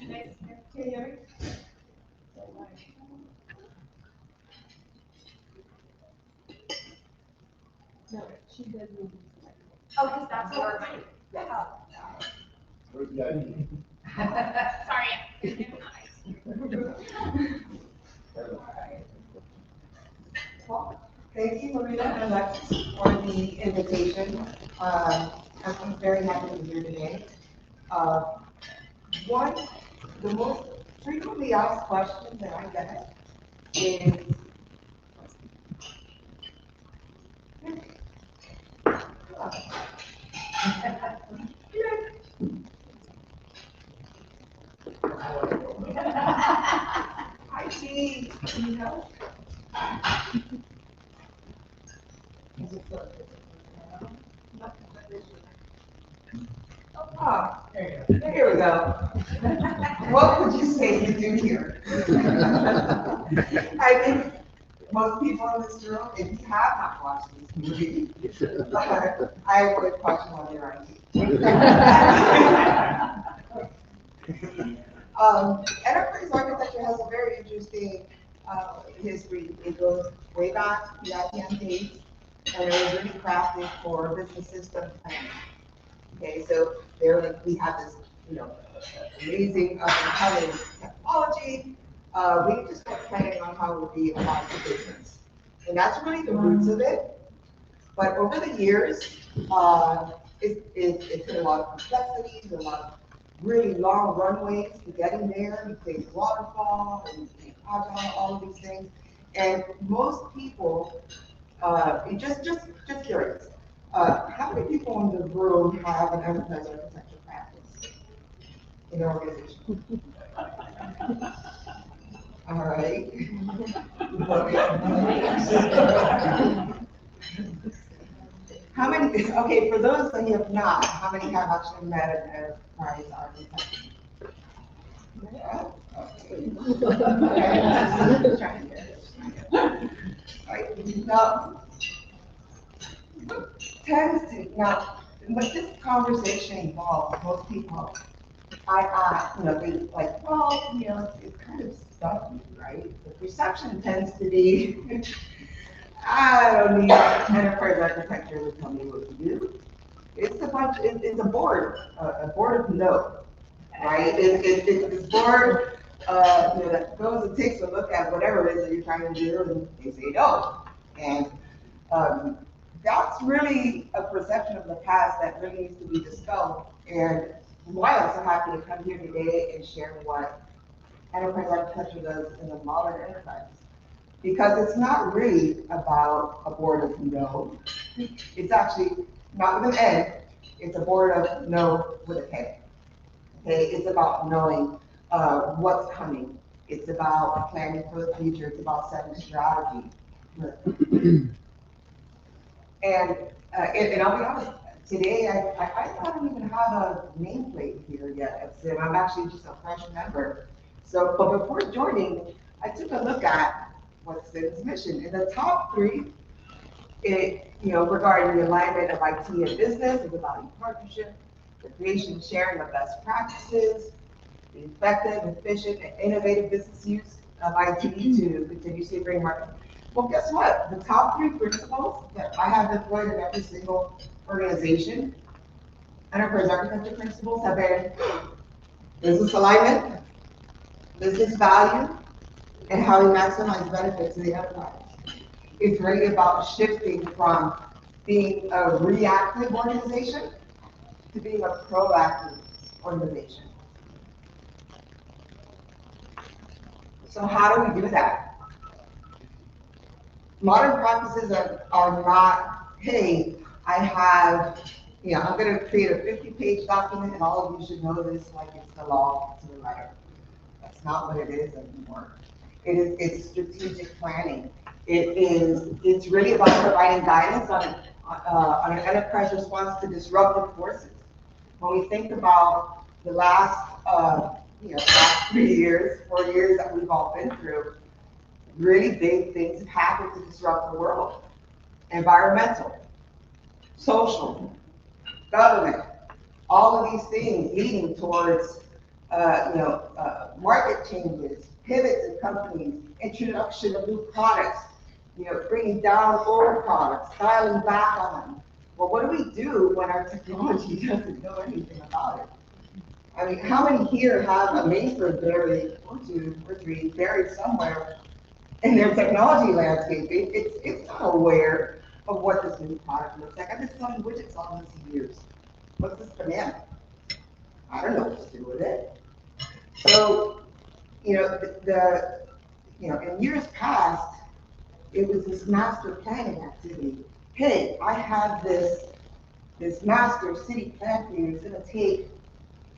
No, she doesn't. Oh, because that's your mic. Yeah. Sorry. Well, thank you, Marina and Alexis, for the invitation. I'm very happy to be here today. One, the most frequently asked question that I get is, I see, you know. Ah, there we go. What would you say you do here? I think most people in this room, if you have not watched this movie, I would question whether you're on TV. Enterprise architecture has a very interesting history. It goes way back to the IBM days, and it was really crafted for business system planning. Okay, so there we have this, amazing compelling technology. We just kept planning on how it would be applied to business, and that's really the roots of it. But over the years, it's been a lot of complexities, a lot of really long runways to getting there. You take waterfall and agile, all of these things, and most people, just curious. How many people in the room have an enterprise architecture practice in their organization? All right. How many, okay, for those that have not, how many have actually met an enterprise architect? Yeah. Okay. Now, tends to, now, what this conversation involves, most people, they like, well, it's kind of stuffy, right? The perception tends to be, I don't need enterprise architecture to tell me what to do. It's a board of no, right? It's this board, that goes and takes a look at whatever it is that you're trying to do, and they say no. And that's really a perception of the past that really needs to be dispelled. And why I'm so happy to come here today and share what enterprise architecture does in a modern enterprise. Because it's not really about a board of no. It's actually not with an N, it's a board of no with a K. Okay, it's about knowing what's coming. It's about planning for the future. It's about setting strategy. And I'll be honest, today I don't even have a nameplate here yet. I'm actually just a fresh member. So, but before joining, I took a look at what's Civ's mission. In the top three, regarding the alignment of IT and business, it's about partnership, the creation and sharing of best practices, the effective, efficient, and innovative business use of IT to continuously bring market. Well, guess what? The top three principles that I have deployed in every single organization, enterprise architecture principles, have been business alignment, business value, and how we maximize benefits to the enterprise. It's really about shifting from being a reactive organization to being a proactive organization. So how do we do that? Modern practices are not, hey, I have, I'm going to create a 50-page document and all of you should know this like it's the law to the letter. That's not what it is anymore. It's strategic planning. It's really about providing guidance on an enterprise response to disruptive forces. When we think about the last 3 years, 4 years that we've all been through, really big things have happened to disrupt the world. Environmental, social, government, all of these things leading towards market changes, pivots in companies, introduction of new products, bringing down old products, dialing back on them. Well, what do we do when our technology doesn't know anything about it? I mean, how many here have a mainframe buried, or two, or three, buried somewhere in their technology landscape? It's not aware of what this new product looks like. I've been selling widgets on this for years. What's this banana? I don't know what to do with it. So, in years past, it was this master planning activity. Hey, I have this master city plan for you. It's going to take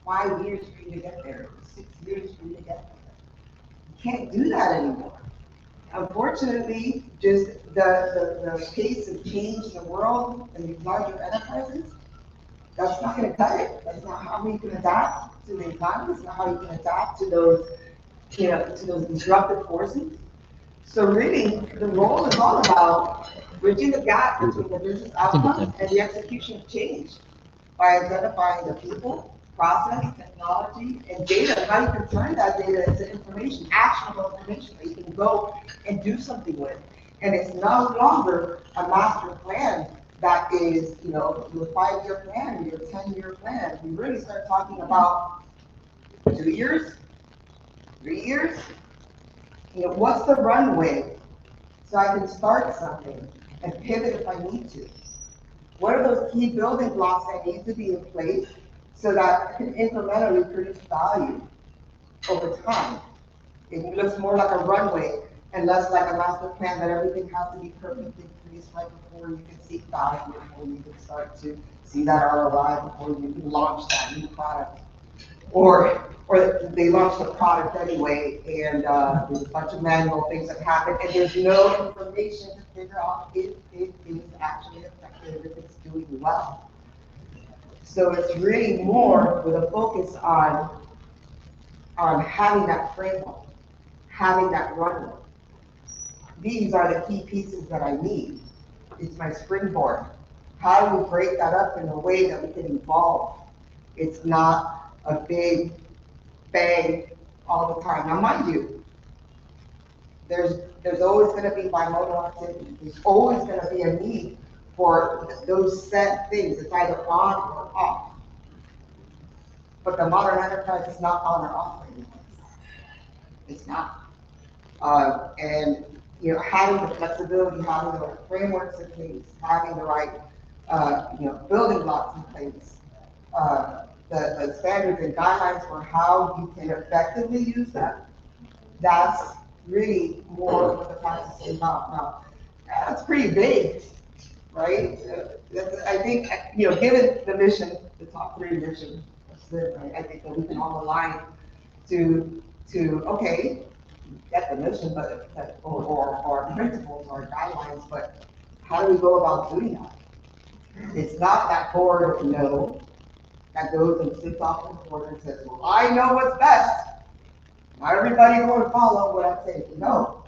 5 years for you to get there, 6 years for you to get there. You can't do that anymore. Unfortunately, just the pace of change in the world and these larger enterprises, that's not going to cut it. That's not how we can adapt to the economy. It's not how you can adapt to those, to those disruptive forces. So really, the role is all about bridging the gap between the business outcomes and the execution of change by identifying the people, process, technology, and data, how you can turn that data into information, actionable information that you can go and do something with. And it's no longer a master plan that is, your 5-year plan, your 10-year plan. We really start talking about 2 years, 3 years. What's the runway so I can start something and pivot if I need to? What are those key building blocks that need to be in place so that I can incrementally produce value over time? It looks more like a runway and less like a master plan that everything has to be perfectly produced right before you can see value, before you can start to see that ROI, before you can launch that new product. Or they launch the product anyway, and there's a bunch of manual things that happen, and there's no information to figure out if it is actually effective, if it's doing well. So it's really more with a focus on having that framework, having that runway. These are the key pieces that I need. It's my springboard. How do we break that up in a way that we can evolve? It's not a big bang all the time. Now, mind you, there's always going to be bimodal activity. There's always going to be a need for those set things. It's either on or off. But the modern enterprise is not on or off anymore. It's not. And having the flexibility, having the right frameworks in place, having the right building blocks in place, the standards and guidelines for how you can effectively use them, that's really more what the practice is about. Now, that's pretty big, right? I think, given the mission, the top 3 mission, I think that we can all align to okay, get the mission, but or principles or guidelines, but how do we go about doing that? It's not that board of no that goes and sits off in the corner and says, well, I know what's best. Not everybody will follow what I say. No.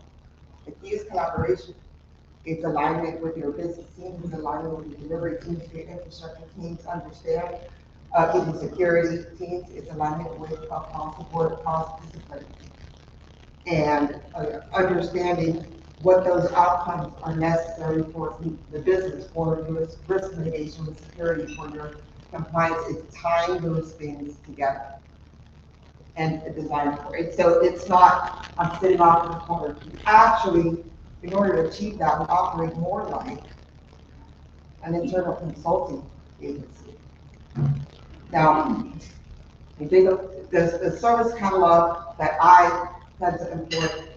The key is collaboration. It's alignment with your business teams, it's alignment with your delivery teams, your infrastructure teams, understand, even security teams, it's alignment with across the board, across discipline. And understanding what those outcomes are necessary for the business, for your risk mitigation, security, for your compliance. It's tying those things together and design for it. So it's not, I'm sitting off in the corner. Actually, in order to achieve that, we operate more like an internal consulting agency. Now, you think of the service catalog that I tend to import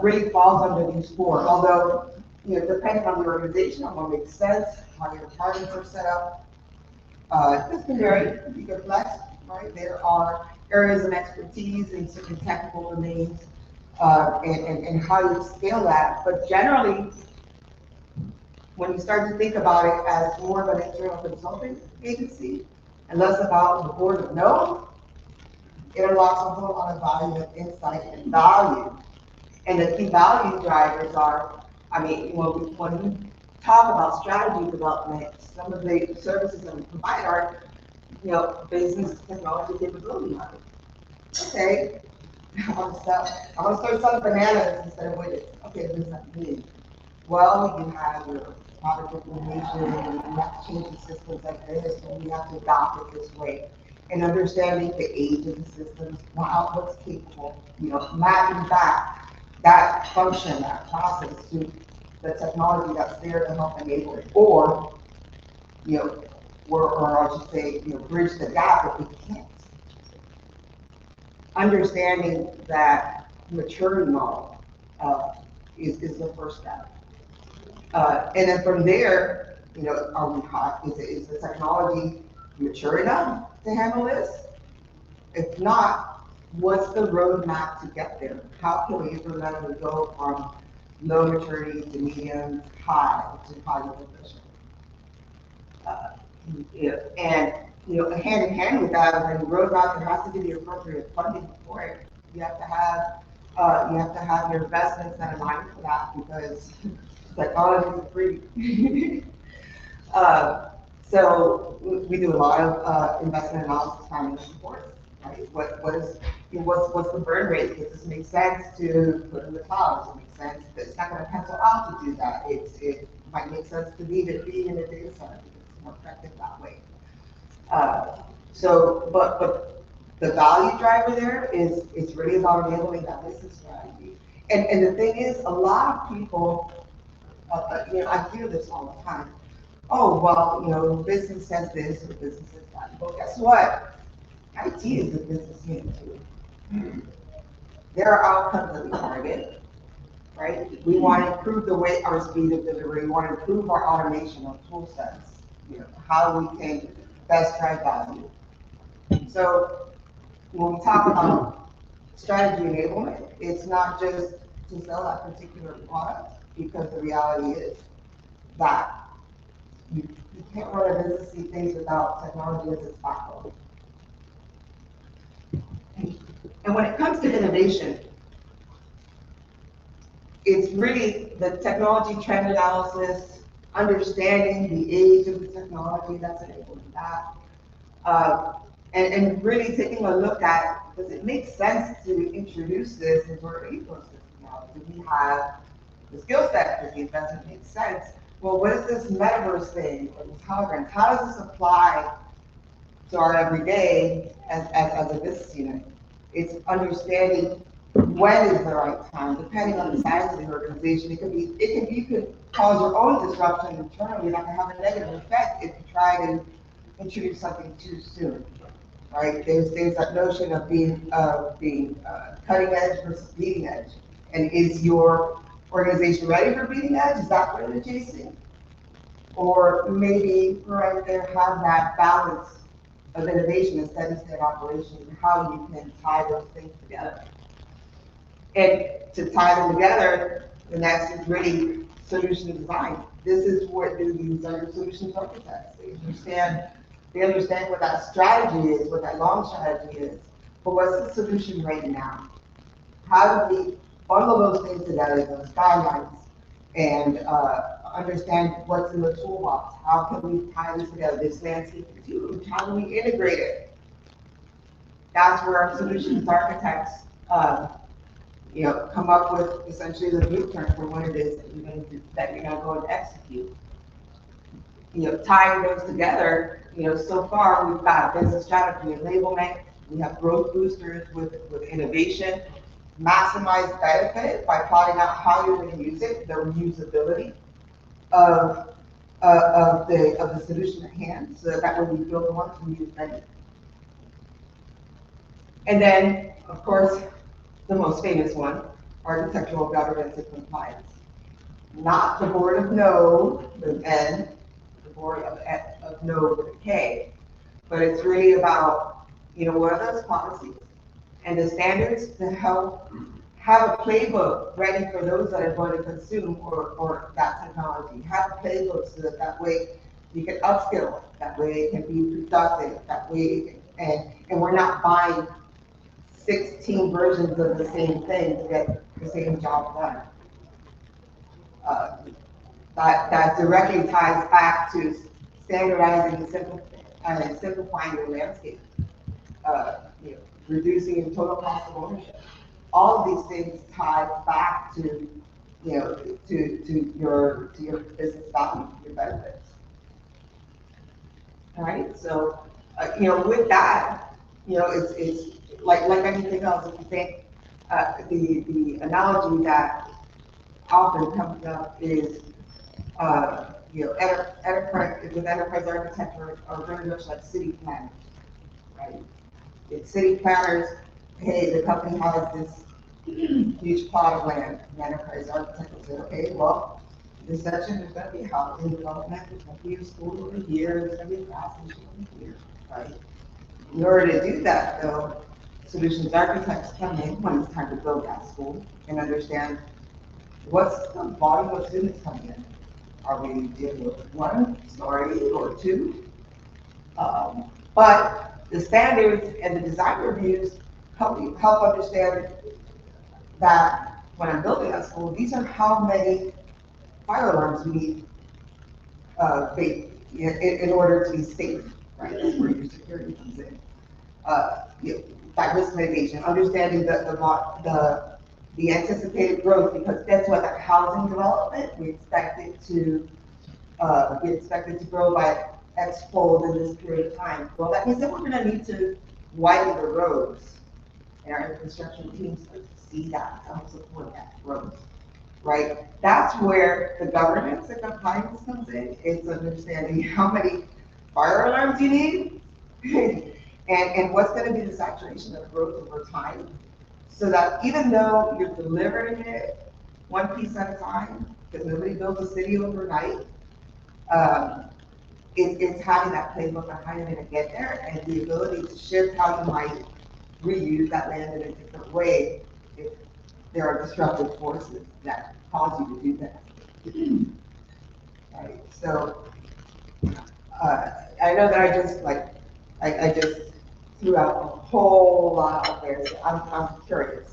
really falls under these 4. Although, depending on the organization, on what makes sense, how your departments are set up, this can vary. You can flex, right? There are areas of expertise in certain technical domains, and how you scale that. But generally, when you start to think about it as more of an internal consulting agency and less about the board of no, it unlocks a whole lot of value and insight and value. And the key value drivers are, when we talk about strategy development, some of the services that we provide are, business technology capability market. okay, I want to start selling bananas instead of widgets. Okay, what does that mean? Well, you have your product information, and you have to change the systems like this, and we have to adopt it this way. And understanding the age of the systems, what's capable, mapping back that function, that process to the technology that's there to help enable it, or, you know, or I should say, bridge the gap if we can't. Understanding that maturity model is the first step. And then from there, are we hot? Is the technology mature enough to handle this? If not, what's the roadmap to get there? How can we incrementally go from low maturity to medium, high to highly proficient? And hand in hand with that, when you roadmap, there has to be the appropriate funding for it. You have to have your investments that align for that because technology is free. So we do a lot of investment analysis financial reports, right? What's the burn rate? Does this make sense to put in the cloud? Does it make sense? It's not going to pencil out to do that. It might make sense to leave it be in a data center because it's more effective that way. But the value driver there is really about enabling that business strategy. And the thing is, a lot of people, I hear this all the time. Oh, well, business says this or business says that. Well, guess what? IT is a business unit too. There are outcomes that we target, right? We want to improve the way our speed of delivery. We want to improve our automation, our tool sets, how we can best drive value. So when we talk about strategy enablement, it's not just to sell that particular product, because the reality is that you can't run a business these days without technology as its backbone. And when it comes to innovation, it's really the technology trend analysis, understanding the age of the technology that's enabling that, and really taking a look at, does it make sense to introduce this into our ecosystem now? Do we have the skill set? Does the investment make sense? Well, what is this metaverse thing or this hologram? How does this apply to our everyday as a business unit? It's understanding when is the right time, depending on the size of the organization. You could cause your own disruption internally that can have a negative effect if you try to introduce something too soon. Right? There's that notion of being cutting edge versus leading edge. And is your organization ready for bleeding edge? Is that what you're chasing? Or maybe right there have that balance of innovation and steady state operation and how you can tie those things together. And to tie them together, the next is really solution design. This is what these are solutions architects. They understand what that strategy is, what that long strategy is, but what's the solution right now? How do we bundle those things together, those guidelines, and understand what's in the toolbox? How can we tie this together? This landscape is huge. How do we integrate it? That's where our solutions architects, come up with essentially the blueprint for what it is that you're going to go and execute. Tying those together, so far we've got business strategy enablement. We have growth boosters with innovation. Maximize benefit by plotting out how you're going to use it, the reusability of the solution at hand, so that when you build one, you use many. And then, of course, the most famous one, architectural governance and compliance. Not the board of no with N, the board of no with a K, but it's really about, what are those policies and the standards to help have a playbook ready for those that are going to consume or that technology. Have a playbook so that way you can upskill, that way it can be productive, that way and we're not buying 16 versions of the same thing to get the same job done. That directly ties back to standardizing and simplifying your landscape. reducing your total cost of ownership. All of these things tie back to, to your business value, your benefits. All right, so, with that, it's like anything else, if you think, the analogy that often comes up is, enterprise architecture are very much like city planners, right? It's city planners, hey, the company has this huge plot of land, the enterprise architect will say, okay, well, this section, there's gonna be housing development, there's gonna be a school over here, there's gonna be a gas station over here, right? In order to do that, though, solutions architects come in when it's time to build that school and understand what's the volume of students coming in. Are we dealing with one story or two? But the standards and the design reviews help understand that when I'm building a school, these are how many fire alarms we need in order to be safe, right? That's where your security comes in. That risk mitigation, understanding the anticipated growth, because that's what that housing development, we expect it to grow by X fold in this period of time. Well, that means that we're gonna need to widen the roads, and our infrastructure teams see that, to help support that growth, right? That's where the governance and compliance comes in. It's understanding how many fire alarms you need, and what's gonna be the saturation of growth over time, so that even though you're delivering it one piece at a time, because nobody builds a city overnight, it's having that playbook on how you're gonna get there, and the ability to shift how you might reuse that land in a different way if there are disruptive forces that cause you to do that. Right, so, I know that I just threw out a whole lot out there, so I'm curious.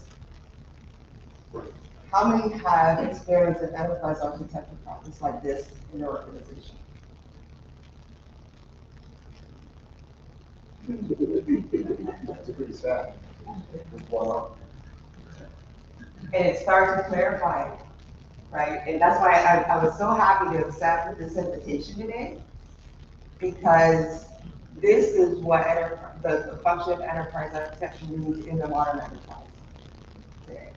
How many have experience in enterprise architecture practice like this in their organization? That's pretty sad. And it starts to clarify, right? And that's why I was so happy to accept this invitation today, because this is what the function of enterprise architecture means in the modern enterprise today.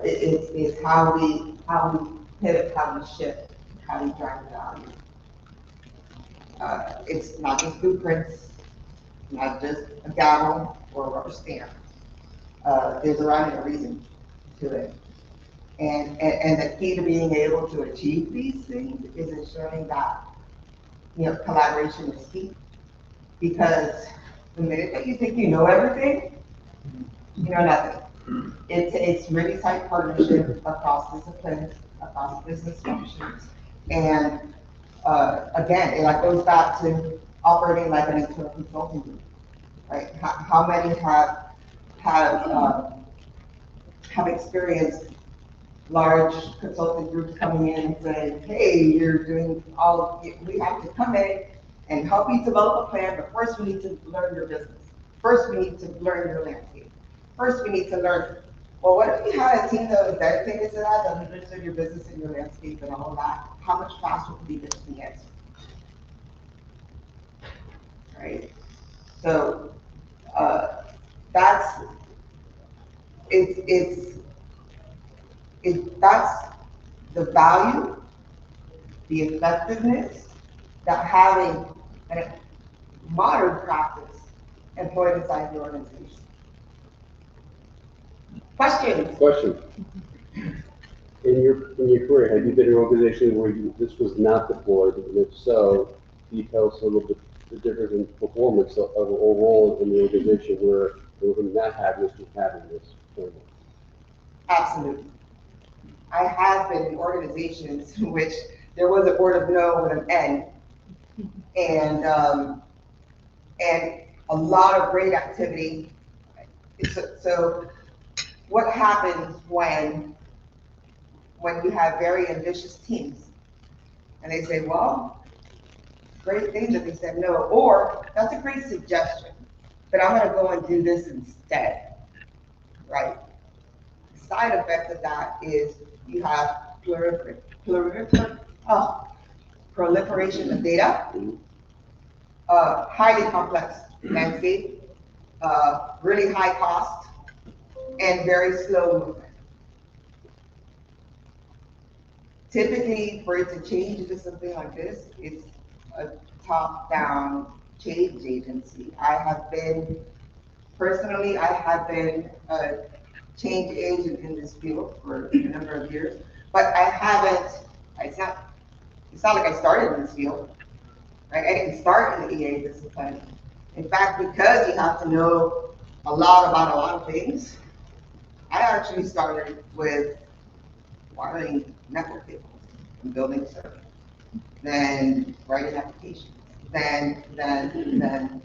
It's how we pivot, how we shift, how we drive value. It's not just blueprints, not just a gavel or a rubber stamp. There's a rhyme and a reason to it. And the key to being able to achieve these things is ensuring that, collaboration is key. Because the minute that you think you know everything, you know nothing. It's really tight partnership across disciplines, across business functions. And again, it goes back to operating like an internal consulting group, right? How many have experienced large consulting groups coming in and saying, hey, you're doing we have to come in and help you develop a plan, but first we need to learn your business. First we need to learn your landscape. First we need to learn, well, what if you had a team that was dedicated to that understood your business and your landscape and all of that? How much faster could you get to the answer? Right? So that's the value, the effectiveness that having a modern practice employed inside the organization. Questions? Question. In your career, have you been in an organization where this was not deployed? And if so, can you tell us a little bit the difference in performance of or role in the organization where they were not having this, was having this? Absolutely. I have been in organizations in which there was a word of no with an N, and a lot of great activity. So what happens when you have very ambitious teams and they say, well, great thing that they said no, or that's a great suggestion, but I'm gonna go and do this instead, right? The side effect of that is you have proliferation of data, highly complex landscape, really high cost, and very slow movement. Typically, for it to change into something like this, it's a top-down change agency. Personally, I have been a change agent in this field for a number of years, but I haven't, it's not like I started in this field, right? I didn't start in the EA discipline. In fact, because you have to know a lot about a lot of things, I actually started with wiring network cables and building servers, then writing applications, then, and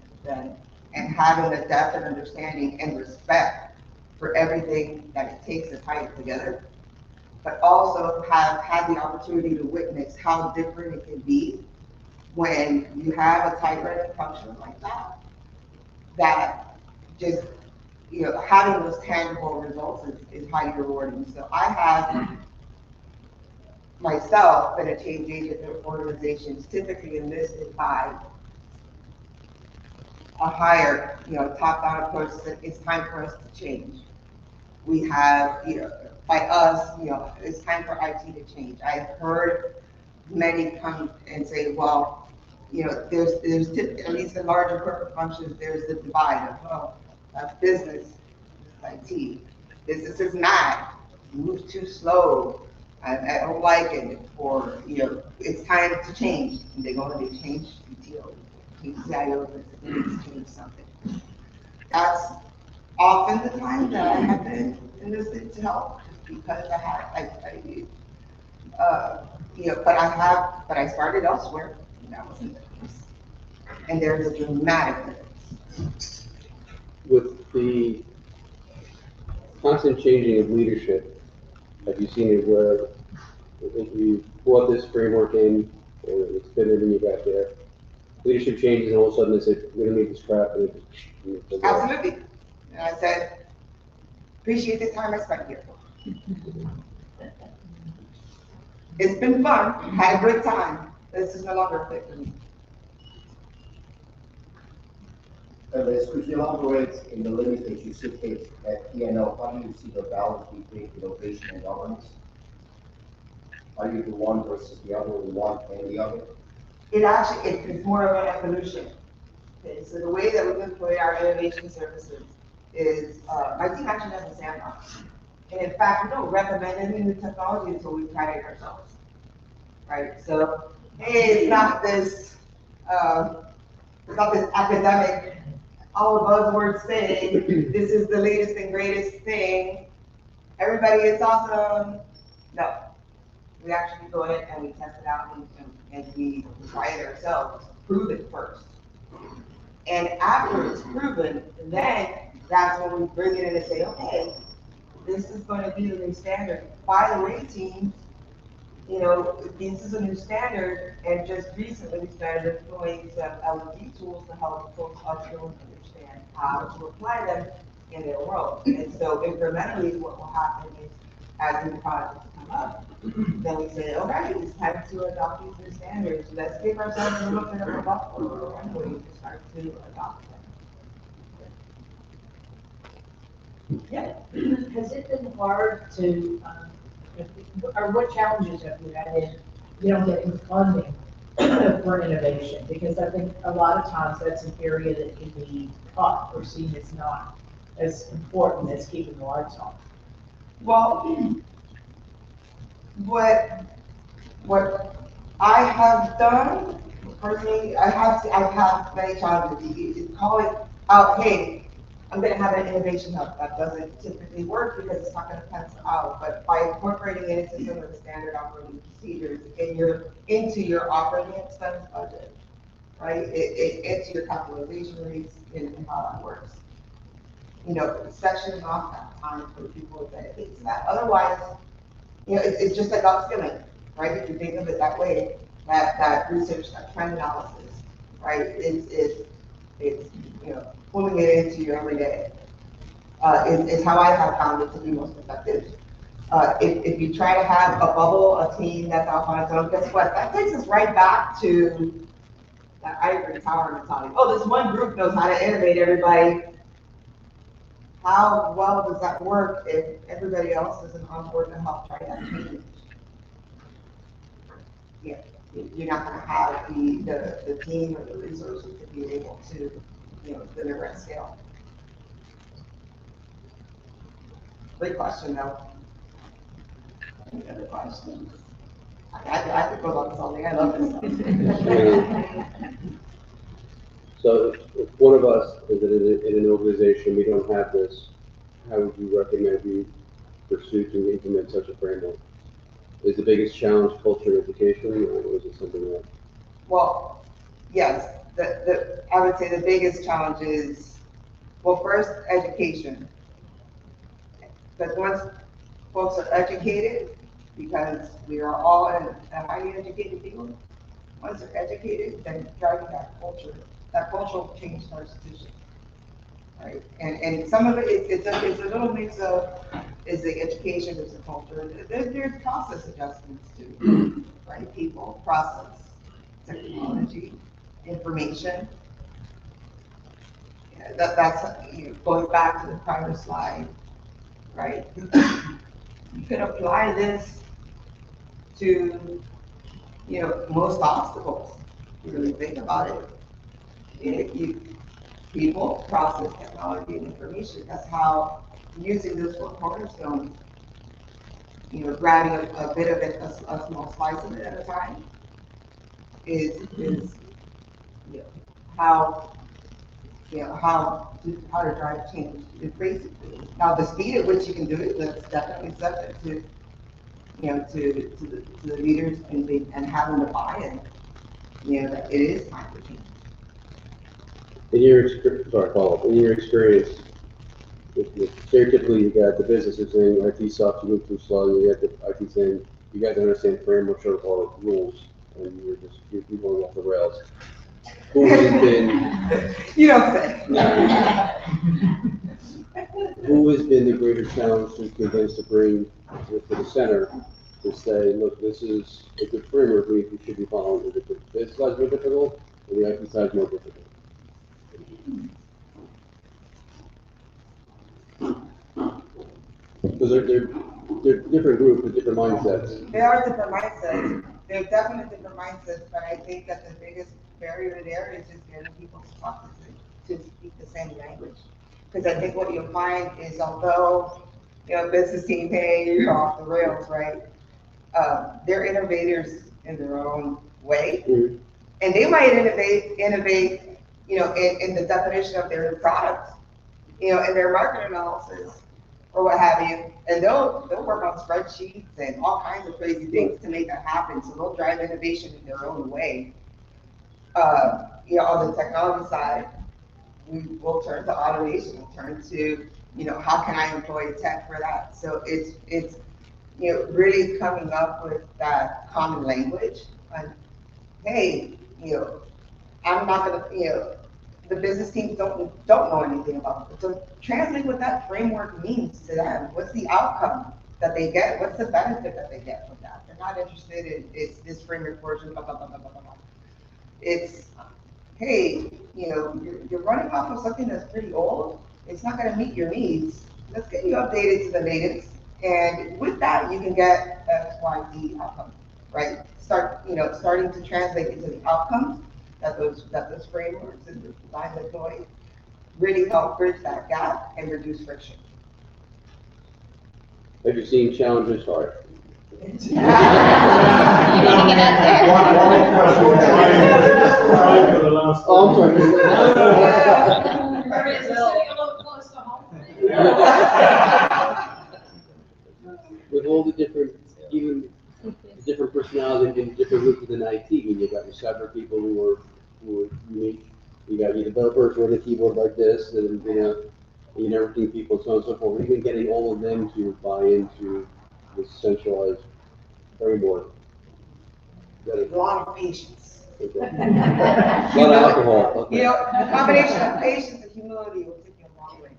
having a depth of understanding and respect for everything that it takes to tie it together, but also have had the opportunity to witness how different it can be when you have a tight running function like that, that just, having those tangible results is highly rewarding. So I have myself been a change agent in organizations typically enlisted by a higher, top-down approach that it's time for us to change. We have, by us, it's time for IT to change. I've heard many come and say, well, there's at least in larger corporate functions, there's the divide of, well, that's business, IT. Business is not, moves too slow. I don't like it, or, it's time to change. And they go and they change CTO, CIO, they need to change something. That's often the time that I have been enlisted to help, just because I had, but I started elsewhere, and that wasn't the case. And there's a dramatic difference. With the constant changing of leadership, have you seen it where if you brought this framework in, or it's been in when you got there, leadership changes and all of a sudden they said, we're gonna make this crap, and it Absolutely. And I said, appreciate the time I spent here. It's been fun, had a great time. This is no longer fit for me. Liz, could you elaborate in the limits that you sit at PNL, how do you see the balance between innovation and governance? Are you the one versus the other, the one and the other? It's more of an evolution. Okay, so the way that we employ our innovation services is, my team actually has a sandbox. And in fact, we don't recommend any new technology until we've tried it ourselves, right? So, hey, it's not this academic, all the buzzwords saying, this is the latest and greatest thing. Everybody, it's awesome. No, we actually go in and we test it out and we try it ourselves, prove it first. And after it's proven, then that's when we bring it in and say, okay, this is going to be the new standard. By the way, team, this is a new standard, and just recently we started employing some LED tools to help folks upskill and understand how to apply them in their world. And so incrementally, what will happen is, as new projects come up, then we say, okay, it's time to adopt these new standards. Let's give ourselves a little bit of a buffer or runway to start to adopt them. Yeah. Has it been hard to, or what challenges have you had in, getting funding for innovation? Because I think a lot of times that's an area that can be cut or seen as not as important as keeping the lights on. Well, what I have done personally, I've had many challenges. You call it out, hey, I'm going to have an innovation hub. That doesn't typically work because it's not going to pencil out. But by incorporating it into some of the standard operating procedures into your operating expense budget, right? Into your capitalization rates and how that works. Sectioning off that time for people to dedicate to that. Otherwise, it's just like upskilling, right? If you think of it that way, that research, that trend analysis, right? It's pulling it into your everyday, is how I have found it to be most effective. If you try to have a bubble, a team that's off on its own, guess what? That takes us right back to that ivory tower mentality. Oh, this one group knows how to innovate everybody. How well does that work if everybody else isn't on board to help try that change? Yeah, you're not gonna have the team or the resources to be able to, deliver at scale. Great question, though. Any other questions? I could go on this all day, I love this stuff. So if one of us is in an organization, we don't have this, how would you recommend we pursue to implement such a framework? Is the biggest challenge culture and education, or is it something else? Well, yes, I would say the biggest challenge is, well, first, education. Because once folks are educated, because we are all in a highly educated field, once they're educated, then driving that cultural change starts to shift, right? And some of it, it's a little mix of, is the education, is the culture, there's process adjustments too, right? People, process, technology, information. Yeah, that's, going back to the prior slide, right? You could apply this to, most obstacles. You really think about it. People, process, technology, and information. That's how using this for cornerstone, grabbing a bit of it, a small slice of it at a time, is how to drive change. It's basically now the speed at which you can do it. That's definitely subject to to the leaders and having the buy-in. That it is time for change. In your experience, sorry, follow-up, in your experience, stereotypically, you got the businesses saying IT sucks, you move too slow, you got the IT saying, you guys understand frameworks or rules, and you're going off the rails. Who has been, You don't say. who has been the greater challenge to convince to bring to the center to say, look, this is a good framework, we should be following it. This side's more difficult, and the IT side's more difficult. Because they're different groups with different mindsets. There are different mindsets. There are definitely different mindsets, but I think that the biggest barrier there is just getting people to talk to speak the same language. Because I think what you'll find is, although business team, hey, you're off the rails, right? They're innovators in their own way, Mm-hmm. and they might innovate, in the definition of their product, in their market analysis or what have you, and they'll work on spreadsheets and all kinds of crazy things to make that happen. So they'll drive innovation in their own way. On the technology side, we will turn to automation, we'll turn to, how can I employ tech for that? So it's really coming up with that common language. And hey, I'm not gonna, the business teams don't know anything about it. So translate what that framework means to them. What's the outcome that they get? What's the benefit that they get from that? They're not interested in it's this framework version, blah, blah, blah, blah, blah, blah. It's, hey, you're running off of something that's pretty old. It's not gonna meet your needs. Let's get you updated to the latest. And with that, you can get X, Y, Z outcome, right? Starting to translate into the outcomes that those frameworks and the design deploy really help bridge that gap and reduce friction. Have you seen challenges? Sorry. Oh, I'm sorry. With all the different, even different personalities and different groups within IT, you got your cyber people who are unique. You got your developers with a keyboard like this, and your networking people, so on and so forth. Even getting all of them to buy into this centralized framework. A lot of patience. Okay. A lot of alcohol, okay. You know, the combination of patience and humility will take you a long way.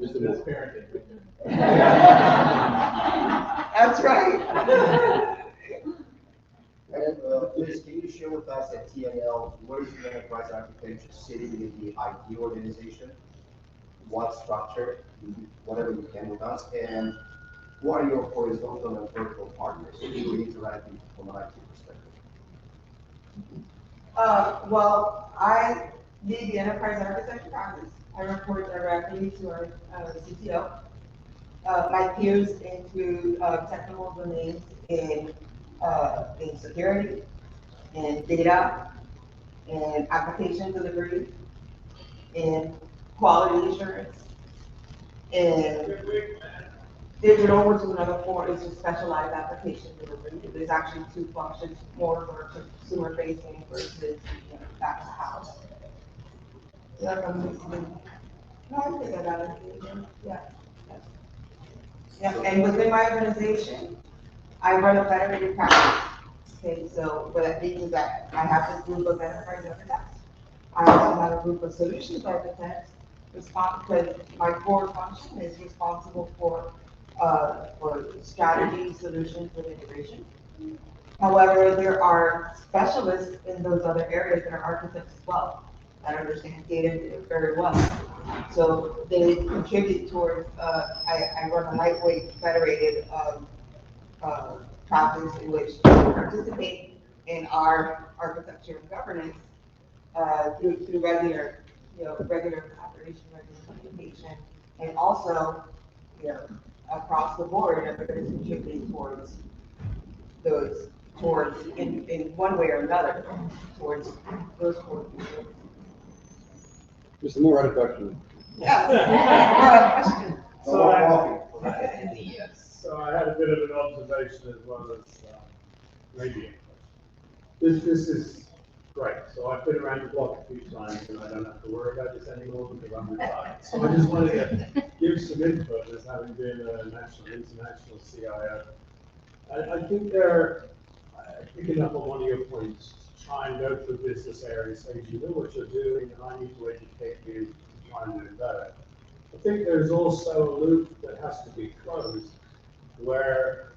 Just a minute. That's right. And, Liz, can you share with us at TNL, what is the enterprise architecture sitting in the IT organization? What structure, whatever you can with us, and who are your horizontal and vertical partners? Who you interact with from an IT perspective? Well, I lead the enterprise architecture practice. I report directly to our CTO. My peers include technical domains in security, in data, in application delivery, in quality assurance, in digital, which is another form, is just specialized application delivery. There's actually two functions, more for consumer facing versus, you know, back of the house. Yeah, no, I think I got it. Yeah. Yeah, and within my organization, I run a federated practice. Okay, so what that means is that I have this group of enterprise architects. I also have a group of solutions architects, because my core function is responsible for strategy, solutions, and integration. However, there are specialists in those other areas that are architects as well, that understand data very well. So they contribute towards, I run a lightweight federated practice in which they participate in our architecture and governance through regular, regular collaboration, regular communication, and also, across the board, everybody's contributing towards those, in one way or another, towards those core features. Mr. Moore had a question. Yeah. Question. So I, Coffee. so I had a bit of an observation as well as maybe a question. This is great. So I've been around the block a few times and I don't have to worry about this anymore because I'm retired. So I just wanted to give some input as having been a national, international CIO. I think picking up on one of your points, try and go to a business area, say, you know what you're doing and I need to educate you to try and do better. I think there's also a loop that has to be closed where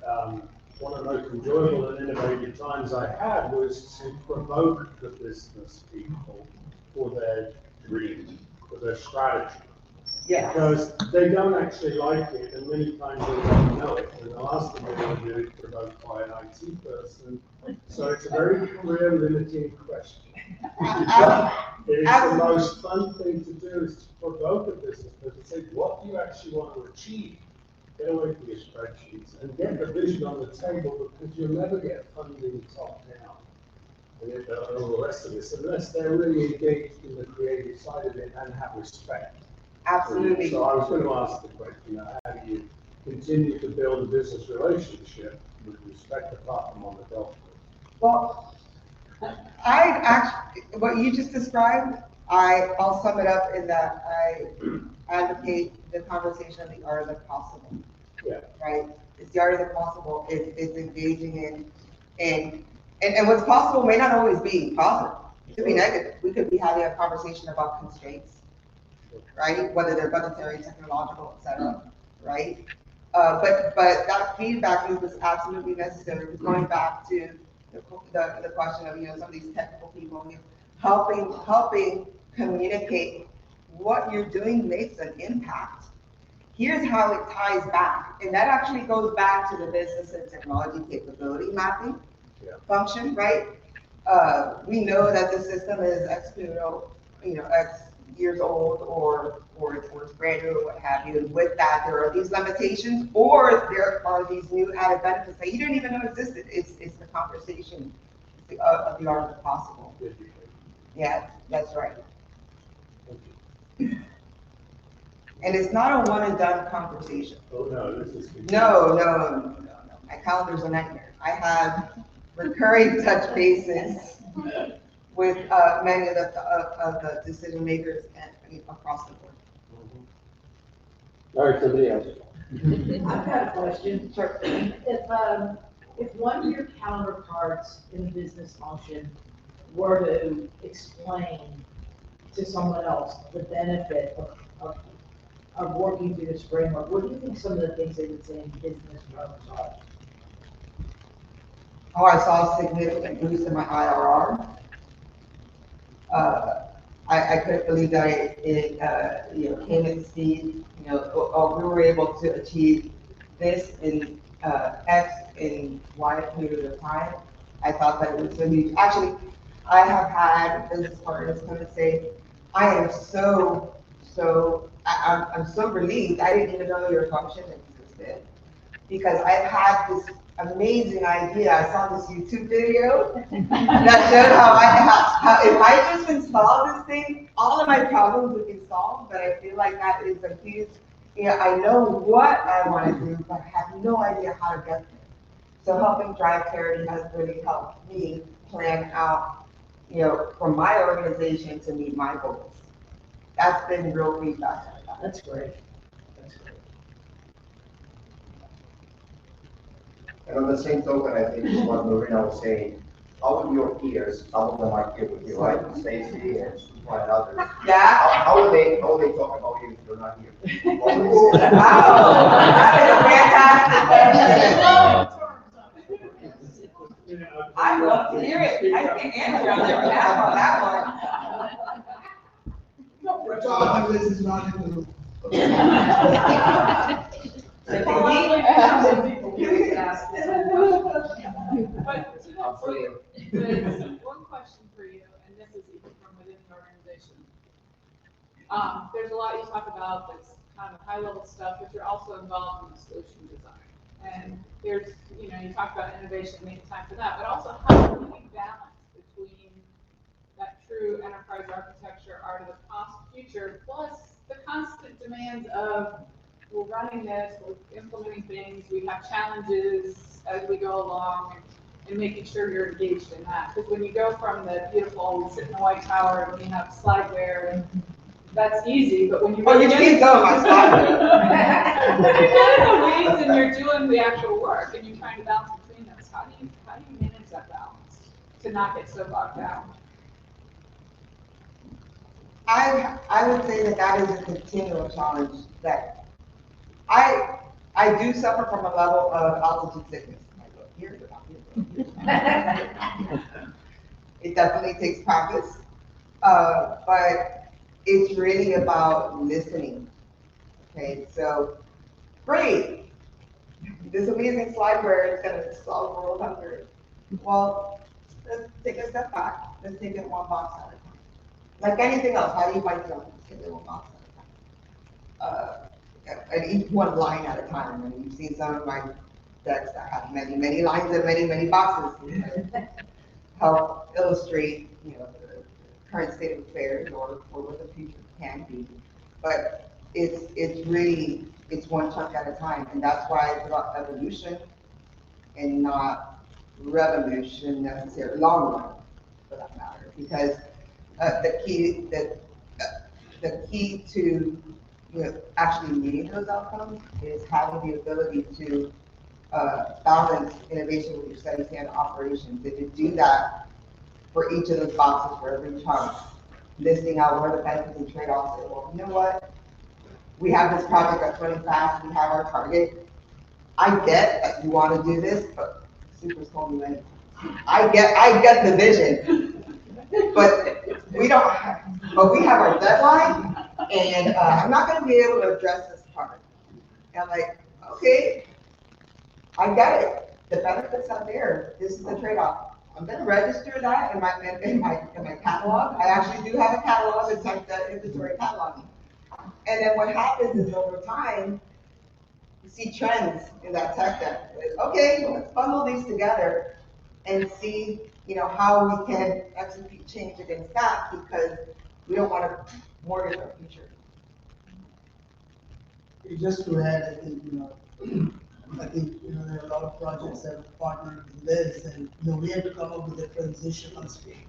one of the most enjoyable and innovative times I had was to provoke the business people for their dream, for their strategy. Yeah. Because they don't actually like it, and many times they don't know it. And the last thing they want to do is provoked by an IT person. So it's a very career limiting question. It is the most fun thing to do is to provoke a business person to say, what do you actually want to achieve? Get away from your spreadsheets and get the vision on the table, because you'll never get funding top down and all the rest of this unless they're really engaged in the creative side of it and have respect. Absolutely. So I was going to ask the question, how do you continue to build a business relationship with respect apart from on the golf course? Well, what you just described, I'll sum it up in that I advocate the conversation of the art of the possible. Yeah. Right? It's the art of the possible. It's engaging and what's possible may not always be positive. It could be negative. We could be having a conversation about constraints, right? Whether they're budgetary, technological, et cetera, right? But that feedback loop is absolutely necessary. It's going back to the question of, some of these technical people, helping communicate what you're doing makes an impact. Here's how it ties back, and that actually goes back to the business and technology capability mapping function, right? We know that the system is X years old, or it's brand new, or what have you. And with that, there are these limitations, or there are these new added benefits that you didn't even know existed. It's the conversation of the art of the possible. Yeah, that's right. And it's not a one and done conversation. Oh, no, this is good. No. My calendar's a nightmare. I have recurring touch bases with many of the decision makers across the board. All right, somebody else. I've got a question. Sure. If If one of your counterparts in the business function were to explain to someone else the benefit of working through this framework, what do you think some of the things they would say in business terms are? Oh, I saw a significant boost in my IRR. I couldn't believe that it came at speed, we were able to achieve this in, X in Y period of time. I thought that it was so huge. Actually, I have had business partners come and say, I am I'm so relieved, I didn't even know your function existed. Because I've had this amazing idea, I saw this YouTube video that showed how if I just install this thing, all of my problems would be solved, but I feel like that is a huge, I know what I want to do, but I have no idea how to get there. So helping drive clarity has really helped me plan out, for my organization to meet my goals. That's been real feedback. That's great. That's great. And on the same token, I think is what Marina was saying, all of your peers, some of them are here with you, right? Stacy and Supa and others. Yeah? How would they talk about you if you're not here? What would Ooh, they say? wow, that is a fantastic question. I love to hear it. I think Andrew on there on that one. This is not in the room. But to that point, there's one question for you, and this is even from within the organization. There's a lot you talk about that's kind of high level stuff, but you're also involved in the solution design. And there's, you talk about innovation, making time for that, but also how do we balance between that true enterprise architecture, art of the future, plus the constant demands of we're running this, we're implementing things, we have challenges as we go along, and making sure you're engaged in that. Because when you go from the beautiful, we sit in the White Tower and we have slideware, and that's easy, but when you Oh, you keep going, my slide. when you're doing the weeds and you're doing the actual work and you're trying to balance between those, how do you manage that balance to not get so bogged down? I would say that is a continual challenge that I do suffer from a level of altitude sickness. I go here, it definitely takes practice, but it's really about listening. Okay, so great, this amazing slide where it's going to solve world hunger. Well, let's take a step back. Let's take it one box at a time. Like anything else, how do you find something? Let's take it one box at a time. And each one line at a time. And you've seen some of my decks that have many, many lines and many, many boxes to help illustrate, the current state of affairs or what the future can be. But it's one chunk at a time, and that's why it's about evolution and not revolution necessarily, long run for that matter. Because the key to actually meeting those outcomes is having the ability to balance innovation with your steady state operations. If you do that for each of those boxes, for every chunk, listing out what are the benefits and trade-offs, say, well, you know what? We have this project that's running fast, we have our target. I get that you want to do this, but Super's told me many times. I get the vision, but we don't have, but we have our deadline, and I'm not going to be able to address this part. And I'm like, okay, I get it. The benefits are there. This is the trade-off. I'm going to register that in my catalog. I actually do have a catalog. It's like the inventory catalog. And then what happens is over time, you see trends in that tech debt. Okay, let's bundle these together and see, how we can execute change against that, because we don't want to mortgage our future. Just to add, I think, there are a lot of projects that have partnered with this, and, we had to come up with a transitional state.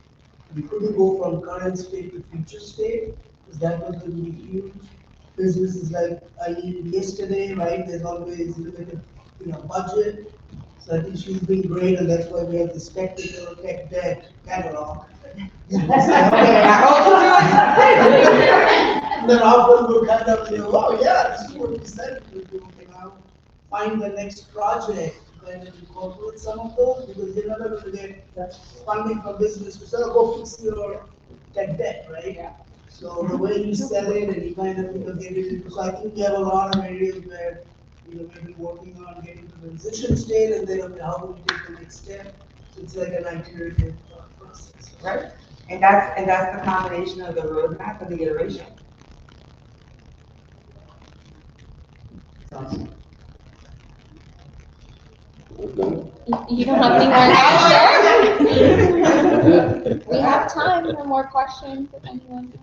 We couldn't go from current state to future state, because that was going to be huge. Business is like, I need yesterday, right? There's always limited, budget. So I think she's been great, and that's why we have the spectacle tech debt catalog. You know, say, okay, I hope you do it. Then often we'll kind of, oh yeah, this is what we said we would do, find the next project, kind of incorporate some of those, because you're not able to get funding from business to say, oh, go fix your tech debt, right? Yeah. So the way you sell it and you kind of, get it into, so I think we have a lot of areas where, maybe working on getting to the decision state, and then, okay, how do we take the next step? So it's like an iterative process. Right? And that's the combination of the roadmap and the iteration. Okay. You don't have any more questions? We have time for more questions if anyone.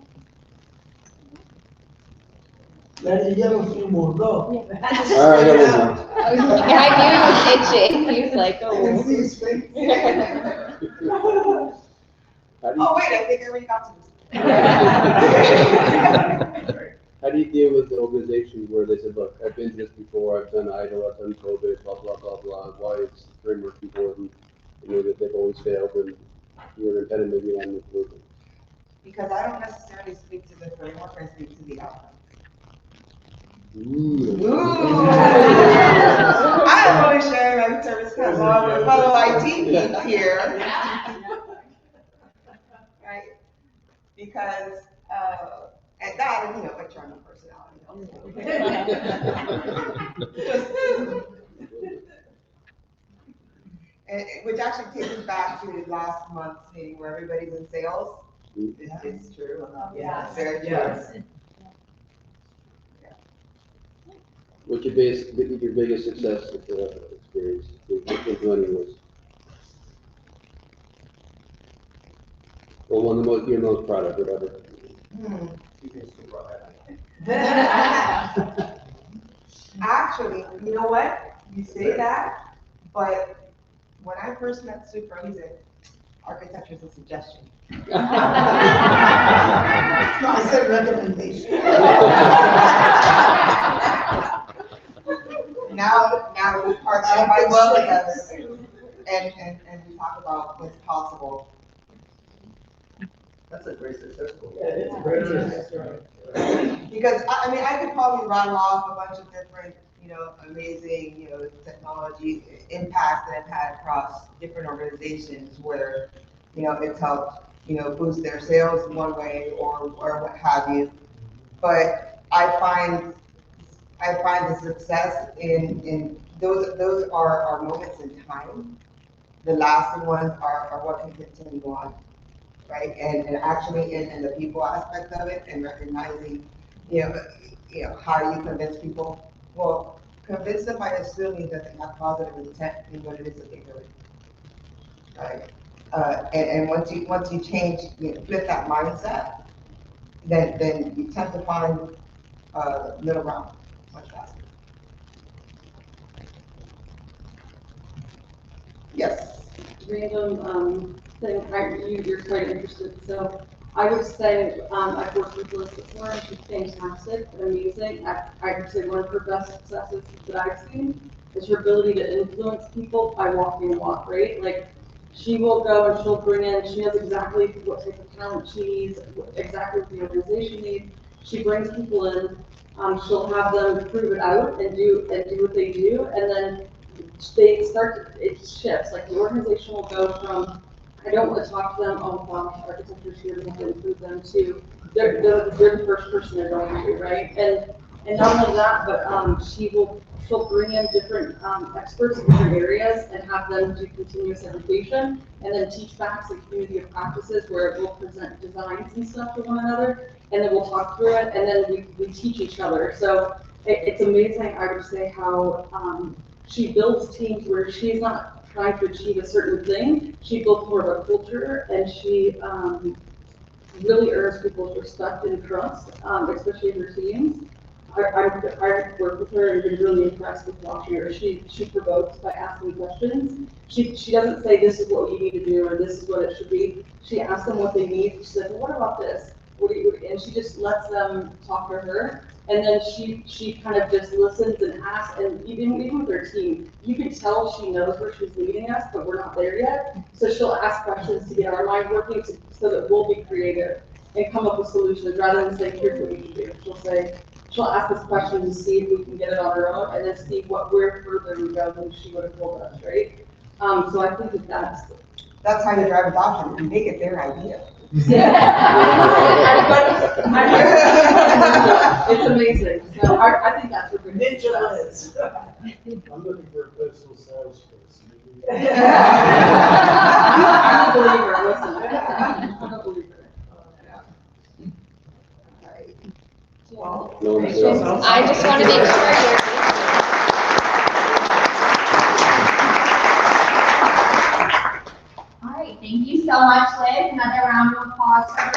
Then you have a few more, go. All right, there we go. I knew he was itching. He was like, I can oh. see his face. How do Oh, you, wait, I think I already got to this. how do you deal with the organizations where they said, look, I've been to this before, I've done IDLE, I've done COVID, blah, blah, blah, blah, why is the framework important? That they've always failed and you're an impediment maybe on improvement. Because I don't necessarily speak to the framework, I speak to the outcome. Ooh. Ooh. I'm only sharing my service because all the fellow IT geeks here. Right? Because, and that, a charming personality. Which actually takes us back to last month's meeting where everybody's in sales. It's true. Yeah. It's very true. Yes. What's your biggest success experience with learning was? Or one of the most, you're most proud of, whatever. You can super happy. Actually, you know what? You say that, but when I first met Sue Frozen, architecture is a suggestion. No, I said recommendation. Now we partner quite well together, and we talk about what's possible. That's a great successful. Yeah, it's a great success. Because, I could probably rattle off a bunch of different, amazing, technology impacts that I've had across different organizations where, it's helped, boost their sales in one way or what have you. But I find the success in those are moments in time. The lasting ones are what can continue on, right? And actually in the people aspect of it and recognizing, how do you convince people? Well, convince them by assuming that they have positive intent in what it is that they're doing, right? And once you change, flip that mindset, then you tend to find middle ground much faster. Yes. Random thing, you're quite interested. So I would say I've worked with Liz before, and she's fantastic, amazing. I would say one of her best successes that I've seen is her ability to influence people by walking the walk, right? Like, she will go and she'll bring in, she knows exactly what type of talent she needs, exactly what the organization needs. She brings people in, she'll have them prove it out and do what they do, and then it shifts. Like, the organization will go from, I don't want to talk to them, oh gosh, architecture's here, we have to improve them, to they're the first person they're going to, right? And not only that, but she'll bring in different experts in different areas and have them do continuous education, and then teach back to community of practices where we'll present designs and stuff to one another, and then we'll talk through it, and then we teach each other. So it's amazing, I would say, how she builds teams where she's not trying to achieve a certain thing. She builds more of a culture, and she really earns people's respect and trust, especially in her teams. I've worked with her and been really impressed with watching her. She provokes by asking questions. She doesn't say this is what you need to do or this is what it should be. She asks them what they need. She says, well, what about this? And she just lets them talk to her. And then she kind of just listens and asks, and even with her team, you can tell she knows where she's leading us, but we're not there yet. So she'll ask questions to get our mind working so that we'll be creative and come up with solutions rather than say, here's what you should do. She'll ask us questions and see if we can get it on our own and then see where further we go than she would have told us, right? So I think That's how you drive adoption, you make it their idea. it's amazing. So I think that's what we're doing. Ninja Liz. I'm looking for a personal sales person. I'm a believer, listen. I'm a believer. Well, No one's doing it. I just want to make sure you're. All right, thank you so much, Liz. Another round of applause for her.